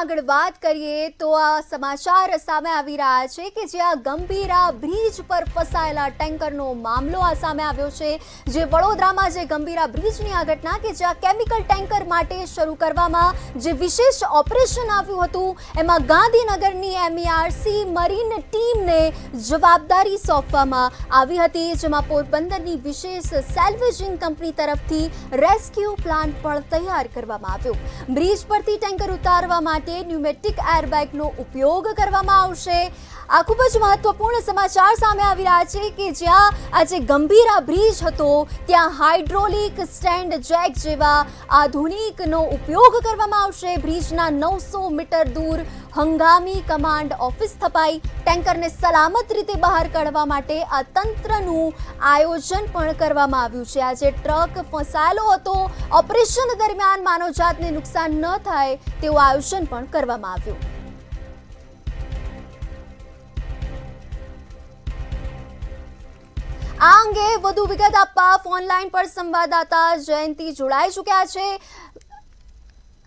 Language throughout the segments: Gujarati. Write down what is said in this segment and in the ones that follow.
આગળ વાત કરીએ તો આ સમાચાર સામે આવી રહ્યા છે કે જ્યાં ગંભીરા બ્રિજ પર ફસાયેલા ટેન્કરનો મામલો આ સામે આવ્યો છે। જે વડોદરામાં જે ગંભીરા બ્રિજની આ ઘટના કે જ્યાં કેમિકલ ટેન્કર માટે શરૂ કરવામાં જે વિશેષ ઓપરેશન આવ્યું હતું એમાં ગાંધીનગરની MERC મરીન ટીમને જવાબદારી સોંપવામાં આવી હતી, જેમાં પોરબંદરની વિશેષ સેલ્વેજિંગ કંપની તરફથી રેસ્ક્યુ પ્લાન પણ તૈયાર કરવામાં આવ્યો। બ્રિજ પરથી ટેન્કર ઉતારવા માટે ન્યુમેટિક એરબેગનો ઉપયોગ કરવામાં આવશે। આ ખૂબ જ મહત્વપૂર્ણ સમાચાર સામે આવી રહ્યા છે કે જ્યાં આજે ગંભીરા બ્રિજ હતો ત્યાં હાઇડ્રોલિક સ્ટેન્ડ જેક જેવા આધુનિકનો ઉપયોગ કરવામાં આવશે। બ્રિજના 900 મીટર દૂર હંગામી કમાન્ડ ઓફિસ સ્થપાઈ ટેન્કરને સલામત રીતે બહાર કાઢવા માટે આ તંત્રનું આયોજન પણ કરવામાં આવ્યું છે। આજે ટ્રક ફસાયેલો હતો, ઓપરેશન દરમિયાન માનવજાતને નુકસાન ન થાય તેવું આયોજન પણ કરવામાં આવ્યું। આ અંગે વધુ વિગત આપવા ફોનલાઈન પર સંવાદદાતા જયંતિ જોડાઈ ચૂક્યા છે।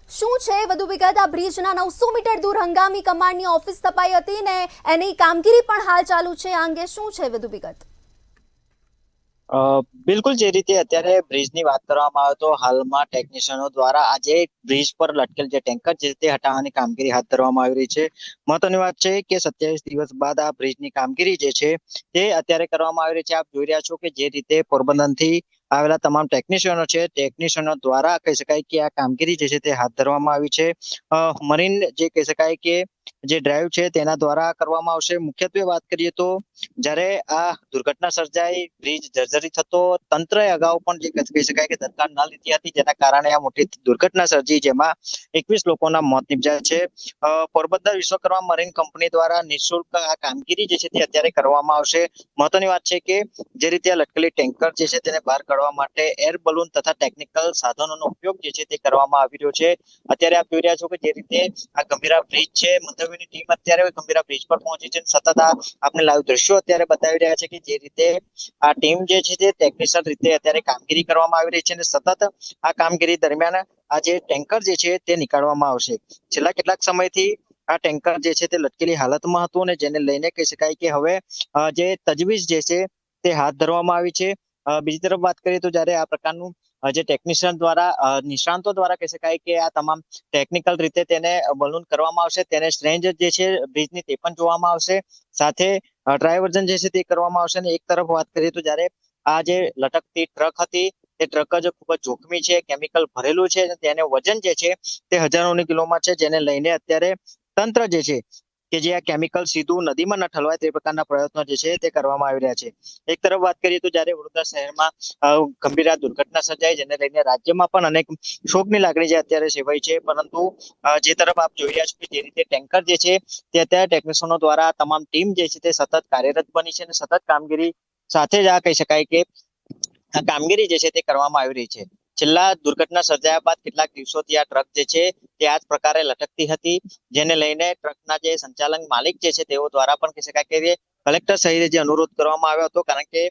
શું છે વધુ વિગત? આ બ્રિજના 900 મીટર દૂર હંગામી કમાન્ડની ઓફિસ સ્થપાઈ હતી ને એની કામગીરી પણ હાલ ચાલુ છે, આ અંગે શું છે વધુ વિગત? બિલકુલ, જે રીતે અત્યારે બ્રિજની વાત કરવામાં આવે તો હાલમાં ટેકનિશિયનો દ્વારા આજે બ્રિજ પર લટકેલ જે ટેન્કર છે તે હટાવવાની કામગીરી હાથ ધરવામાં આવી રહી છે। મહત્વની વાત છે કે 27 દિવસ બાદ આ બ્રિજની કામગીરી જે છે તે અત્યારે કરવામાં આવી રહી છે। આપ જોઈ રહ્યા છો કે જે રીતે પોરબંદરથી આવેલા તમામ ટેકનિશિયનો છે, ટેકનિશિયનો દ્વારા કહી શકાય કે આ કામગીરી જે છે તે હાથ ધરવામાં આવી છે। મરીન જે કહી શકાય કે જે ડ્રાઈવ છે તેના દ્વારા કરવામાં આવશે। મુખ્યત્વે વાત કરીએ તો જ્યારે આ દુર્ઘટના સર્જાઈ, બ્રિજ જર્જરિત થતો, તંત્રએ અગાઉ પણ જે કહી શકાય કે દરકાર ન લીધી હતી, જેના કારણે આ મોટી દુર્ઘટના સર્જી જેમાં 21 લોકોના મોત નિપજ્યા છે। પોરબંદર વિશ્વકર્મા મરીન કંપની દ્વારા નિઃશુલ્ક આ કામગીરી જે છે તે અત્યારે કરવામાં આવશે। મહત્વની વાત છે કે જે રીતે આ લટકેલી ટેન્કર જે છે તેને બહાર કાઢવા માટે એર બલૂન તથા ટેકનિકલ સાધનોનો ઉપયોગ જે છે તે કરવામાં આવી રહ્યો છે। અત્યારે આપ જોઈ રહ્યા છો કે જે રીતે આ ગંભીરા બ્રિજ છે, મંતવ્યની ટીમ અત્યારે ગંભીરા બ્રિજ પર પહોંચી છે। સતત આ આપણે લાઈવ દ્રશ્યો અત્યારે બતાવી રહ્યા છે કે જે રીતે આ ટીમ જે છે તે ટેકનિશિયન રીતે અત્યારે કામગીરી કરવામાં આવી રહી છે અને સતત આ કામગીરી દરમિયાન આ જે ટેન્કર જે છે તે નીકાળવામાં આવશે। છેલ્લા કેટલાક સમયથી આ ટેન્કર જે છે તે લટકેલી હાલતમાં હતું અને જેને લઈને કહી શકાય કે હવે જે તજવીજ જે છે તે હાથ ધરવામાં આવી છે। બીજી તરફ વાત કરીએ તો જ્યારે આ પ્રકારનું જે ટેકનિશિયન દ્વારા નિષ્ણાંતો દ્વારા કહી શકાય કે આ તમામ ટેકનિકલ રીતે તેને બલૂન કરવામાં આવશે, તેને સ્ટ્રેન્જ જે છે બ્રિજની તે પણ જોવામાં આવશે, સાથે ડ્રાયવર્જન જે છે તે કરવામાં આવશે। અને એક તરફ વાત કરીએ તો જ્યારે આ જે લટકતી ટ્રક હતી તે ટ્રક જ ખૂબ જ જોખમી છે, કેમિકલ ભરેલું છે, તેનું વજન જે છે તે હજારોની કિલોમાં છે, જેને લઈને અત્યારે તંત્ર જે છે કે જે આ કેમિકલ સીધું નદીમાં ન ઠલવાય તે પ્રકારના પ્રયત્નો જે છે તે કરવામાં આવી રહ્યા છે। એક તરફ વાત કરીએ તો જ્યારે વડોદરા શહેરમાં ગંભીર આ દુર્ઘટના સર્જાઈ, જેને લઈને રાજ્યમાં પણ અનેક શોકની લાગણી જે અત્યારે સેવાઈ છે, પરંતુ જે તરફ આપ જોઈ રહ્યા છો કે જે રીતે ટેન્કર જે છે તે અત્યારે ટેકનિશિયનો દ્વારા તમામ ટીમ જે છે તે સતત કાર્યરત બની છે અને સતત કામગીરી સાથે જ આ કહી શકાય કે આ કામગીરી જે છે તે કરવામાં આવી રહી છે। છેલ્લા દુર્ઘટના સર્જાયા બાદ કેટલાક દિવસોથી આ ટ્રક જે છે તે આ જ પ્રકારે લટકતી હતી, જેને લઈને ટ્રકના જે સંચાલક માલિક જે છે તેઓ દ્વારા પણ કહી શકાય કે કલેક્ટર સહિત જે અનુરોધ કરવામાં આવ્યો હતો, કારણ કે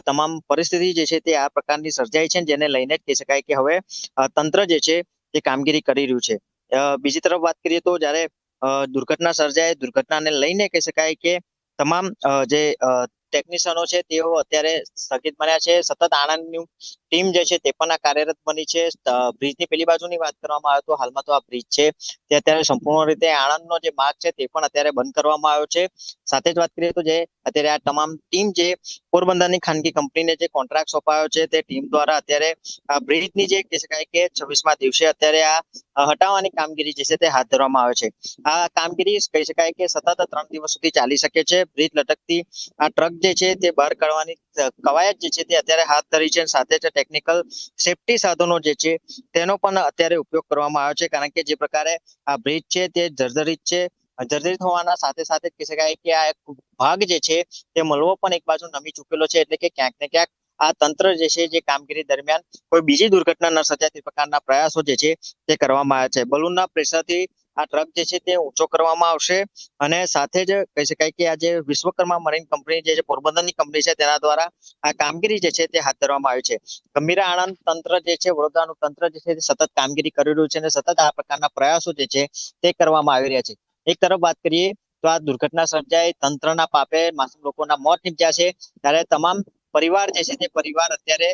તમામ પરિસ્થિતિ જે છે તે આ પ્રકારની સર્જાઈ છે, જેને લઈને જ કહી શકાય કે હવે તંત્ર જે છે તે કામગીરી કરી રહ્યું છે। બીજી તરફ વાત કરીએ તો જ્યારે દુર્ઘટના સર્જાય, દુર્ઘટનાને લઈને કહી શકાય કે તમામ જે ટેકનિશિયનો છે તેઓ અત્યારે સ્થગિત બન્યા છે। સતત આણંદની ટીમ જે છે તે પણ આ કાર્યરત બની છે। બ્રિજની પેલી બાજુની વાત કરવામાં આવે તો હાલમાં તો આ બ્રિજ છે તે અત્યારે સંપૂર્ણ રીતે આણંદનો જે માર્ગ છે તે પણ અત્યારે બંધ કરવામાં આવ્યો છે। સાથે જ વાત કરીએ તો જે અત્યારે આ તમામ ટીમ જે પોરબંદરની ખાનગી કંપનીને જે કોન્ટ્રાક્ટ સોંપાયો છે તે ટીમ દ્વારા અત્યારે આ બ્રિજની જે કહી શકાય કે 26મા દિવસે અત્યારે આ હટાવવાની કામગીરી જે છે તે હાથ ધરવામાં આવે છે। આ કામગીરી કહી શકાય કે સતત 3 દિવસ સુધી ચાલી શકે છે। બ્રિજ લટકતી આ ટ્રક જે છે તે બહાર કાઢવાની કવાયત જે છે તે અત્યારે હાથ ધરી છે, સાથે જ ટેકનિકલ સેફટી સાધનો જે છે તેનો પણ અત્યારે ઉપયોગ કરવામાં આવ્યો છે, કારણ કે જે પ્રકારે આ બ્રિજ છે તે જર્જરિત છે, જર્જરિત હોવાના સાથે સાથે કહી શકાય કે આ એક ભાગ જે છે તે મલબો પણ એક બાજુ નમી ચૂકેલો છે, એટલે કે ક્યાંક ને ક્યાંક આ તંત્ર જે છે જે કામગીરી દરમિયાન કોઈ બીજી દુર્ઘટના ન સર્જાય તે પ્રકારના પ્રયાસો જે છે તે કરવામાં આવ્યા છે। બલૂનના પ્રેશરથી આ ટ્રક જે છે તે ઊંચો કરવામાં આવશે અને સાથે જ કહી શકાય કે આ જે વિશ્વકર્મા મરીન કંપની જે છે પોરબંદરની કંપની છે તેના દ્વારા આ કામગીરી જે છે તે હાથ ધરવામાં આવી છે. ગંભીરા આણંદ તંત્ર જે છે વડોદરાનું તંત્ર જે છે તે સતત કામગીરી કરી રહ્યું છે અને સતત આ પ્રકારના પ્રયાસો જે છે તે કરવામાં આવી રહ્યા છે. એક તરફ વાત કરીએ તો આ દુર્ઘટના સર્જાઈ તંત્રના પાપે માસૂમ લોકોના મોત નીપજ્યા છે ત્યારે તમામ પરિવાર જે છે તે પરિવાર અત્યારે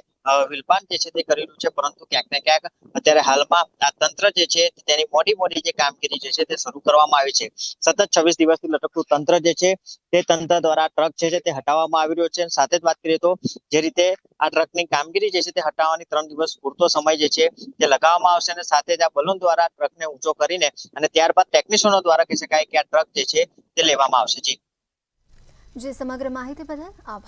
વિલપાન જે છે તે કરી રહ્યું છે, પરંતુ ક્યાંક ને ક્યાંક અત્યારે હાલમાં આ તંત્ર જે છે તેની મોટી જે કામગીરી જે છે તે શરૂ કરવામાં આવી છે. સતત 26 દિવસથી લટકતું તંત્ર જે છે તે તંત્ર દ્વારા ટ્રક જે છે તે હટાવવામાં આવી રહ્યો છે. સાથે જ વાત કરીએ તો જે રીતે આ ટ્રકની કામગીરી જે છે તે હટાવવાની 3 દિવસ પૂરતો સમય જે છે તે લગાવવામાં આવશે અને સાથે જ આ બલૂન દ્વારા ટ્રકને ઊંચો કરીને અને ત્યારબાદ ટેકનિશિયનો દ્વારા કહી શકાય કે આ ટ્રક જે છે તે લેવામાં આવશે. જી જે સમગ્ર માહિતી બદલ આભાર.